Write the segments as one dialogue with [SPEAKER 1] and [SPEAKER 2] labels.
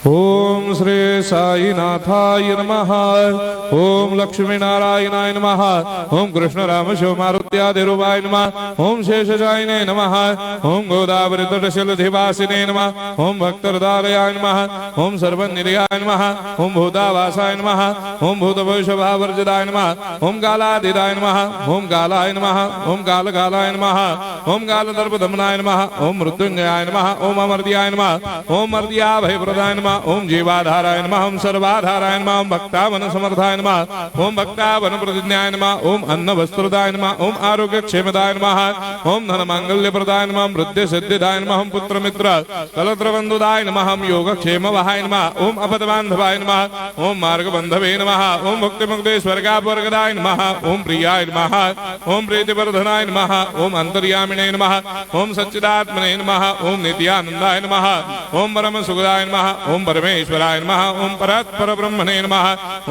[SPEAKER 1] ओम श्री साईनाथाय नमः। ओम लक्ष्मी नारायणाय नमः। ओम कृष्ण राम शिव मारुत्यादिरूपाय नमः। ओम शेषशायिने नमः। ओम गोदावरी तटशिलधिवासिने नमः। ओम भक्तहृदयाय नमः। ओम सर्वनिलयाय नमः। ओम भूतावासाय नमः। ओम भूतभविष्यभावर्जिताय नमः। ओम कालाधीराय नमः। ओम कालाय नमः। ओम कालकालाय नमः। ओम कालदर्पदमनाय नमः। ओम मृत्युंजयाय नमः। ओम अमर्त्याय नमः। ओम मर्त्याभयप्रदाय नमः। ओम जीवाधाराय नमः। ओम सर्वाधाराय नमः। ओम भक्तावन समर्थाय नमः। ओम भक्तावन प्रतिज्ञाय नमः। ओम अन्न वस्त्रदाय नमः। ओम आरोग्य क्षेमदाय नमः। ओम धन मांगल्य प्रदाय नमः। ओम वृद्धि सिद्धिदाय नमः। ओम पुत्र मित्र कलत्र बंधुदाय नमः। ओम योग क्षेम वहाय नमः। ओम अपद बांधवाय नमः। ओम मार्ग बंधवे नमः। ओम भक्ति मुक्ति स्वर्गापवर्गदाय नमः। ओम प्रियाय नमः। ओम प्रीतिवर्धनाय नमः। ओम अंतर्यामिने नमः। ओम सच्चिदात्मने नमः। ओम नित्यानंदाय नमः। ओम परम सुखदाय नमः। ओम परमेश्वराय नमः। ओम परात्पर ब्रह्मणे नमः।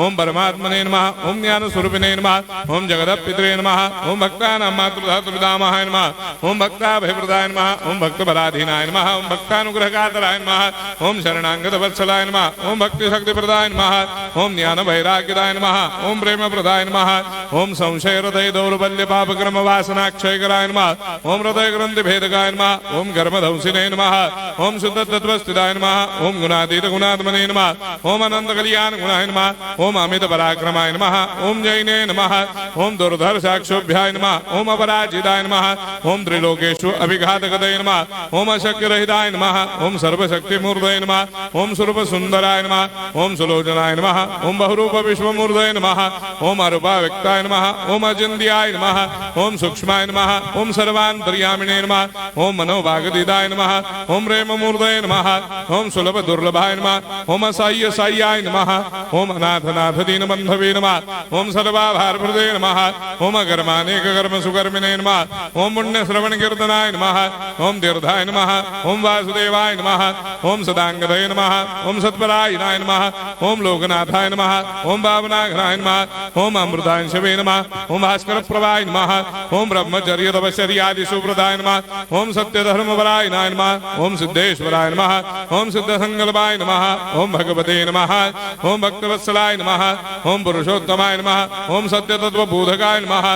[SPEAKER 1] ओम परमात्मने नमः। ओम ज्ञान स्वरूपिणे नमः। ओम जगदपितरे नमः। ओम भक्तानां मातृधातुर्धामाय नमः। ओम भक्ताभयप्रदाय नमः। ओम भक्तपराधीनाय नमः। ओम भक्तानुग्रहकातराय नमः। ओम शरणागत वत्सलाय नमः। ओम भक्ति शक्ति प्रदाय नमः। ओम ज्ञान वैराग्यदाय नमः। ओम प्रेम प्रदाय नमः। ओम संशय हृदय दौर्बल्य पापक्रम वासना क्षयकराय नमः। ओम हृदय ग्रंथि भेदकाय नमः। ओम गर्भधंसिने नमः। ओम शुद्ध तत्वस्थिताय नमः। ओम गुणातीत गुणात्मने नमः। ओम अनंत कल्याण गुणाय नमः। ओम अमित पराक्रमाय नमः। ओम जैने नमः। ओम दुर्धर्षाक्षोभ्याय नमः। ओम अपराजिताय नमः। ओम त्रिलोकेषु अभिघातगतये नमः। ओम अशक्य रहिताय नमः। ओम सर्वशक्ति मूर्धये नमः। ओम स्वरूप सुंदराय नमः। ओम सुलोचनाय नमः। ओम बहुरूप विश्वमूर्धये नमः। ओम अरूपाव्यक्ताय नमः। ओम अचिन्त्याय नमः। ओम सूक्ष्माय नमः। ओम सर्वान्तर्यामिणे नमः। ओम मनोभागदिदाय नमः। ओम प्रेममूर्धये नमः। ओम सुलभ दुर्लभाय नमः। ओम साह्य साह्याय नमः। ओम अनाथनाथ दीनबन्धवे नमः। ओम सर्वाभारप्रदे नमः। ओम अकर्मानेक कर्म सुकर्मिणे नमः। ओम पुण्य श्रवण कीर्तनाय नमः। ओम तीर्थाय नमः। ओम वासुदेवाय नमः। ओम सदांगदये नमः। ओम सत्परायणाय नमः। ओम लोकनाथाय नमः। ओम भावनाघनाय नमः। ओम अमृतांशवे नमः। ओम भास्कर प्रभाय नमः। ओम ब्रह्मचर्य तपश्चर्यादि सुप्रदाय नमः। ओम सत्य धर्मपरायणाय नमः। ओम सिद्धेश्वराय नमः। ओम सिद्ध संकल्पाय नमः। ओम भगवते नमः। ओम भक्तवत्सलाय नमः। ओम पुरुषोत्तमाय नमः। ओम सत्य तत्व बोधकाय नमः।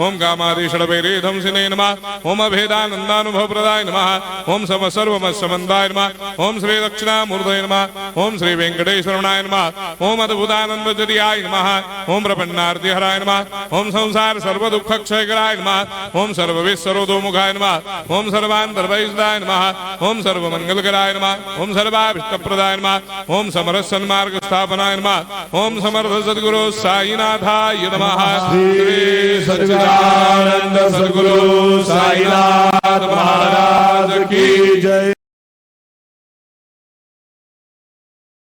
[SPEAKER 1] ओम कामादिषडवैरेधंसिने नमः। ओम अभेदानंदानुभव प्रदाय नमः। ओम सम सर्वमस्समन्दाय नमः। ओम श्री दक्षिणामूर्तये नमः। ओम श्री वेंकटेश्वरनाय नमः। ओम अद्भुतानंदचर्याय नमः। ओम प्रपन्नार्तिहराय नमः। ओम संसार सर्व दुख क्षयकराय नमः। ओम सर्वविश्वरोधोमुखाय नमः। ओम सर्वान्तर्वैसदाय नमः। ओम सर्वमंगलकराय नमः। ओम सर्वाभिष्टप्रदाय नमः। ओम समरस सन्मार्ग स्थापनाय नमः। ओम समर्थ सद्गुरु साईनाथाय नमः।
[SPEAKER 2] श्री सच्चिदानंद सद्गुरु साईनाथ महाराज की